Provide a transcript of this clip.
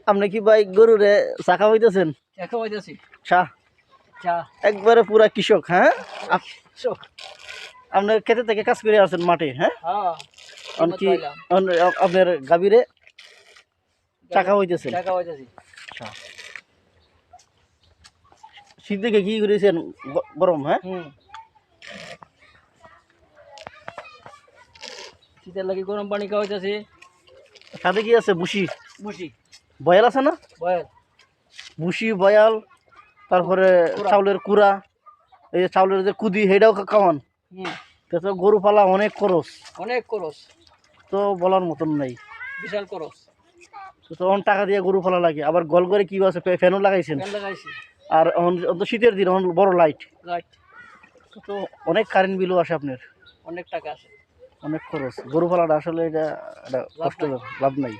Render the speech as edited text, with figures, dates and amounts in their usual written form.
আপনি কি ভাই গরুরে চা খাওয়াইতেছেন? চা খাওয়াইতেছি। চা চা একবারে পুরা কৃষক। হ্যাঁ, চোখ। আপনার ক্ষেতে থেকে কাজ করে আসছেন মাঠে। হ্যাঁ, হ্যাঁ কি আপনার গাভীরে চা খাওয়াইতেছেন? চা খাওয়াইতেছি। আচ্ছা, শীত দেখে কি করেছেন? গরম? হ্যাঁ, শীতের লাগি গরম পানি খাওয়াইতেছি। সাথে কি আছে? বুসি বুঝি বয়াল আছে না? বয়েল বুসি বয়াল, তারপরে চাউলের কুড়া, এই যে চাউলের যে কুদি সেটাও খাওয়ান। তো গরু পালা অনেক খরচ, অনেক খরচ, তো বলার মতন নাই। বিশাল খরচ। তো তখন টাকা দিয়ে গরু পালা লাগে। আবার গল করে কি আছে, ফ্যানও লাগাইছেন। ফ্যান লাগাইছি। আর তো শীতের দিন বড় লাইট, লাইট তো অনেক কারেন্ট বিলও আসে আপনার। অনেক টাকা আছে, অনেক খরচ। গরু পালাটা আসলে এটা কষ্ট, লাভ নাই।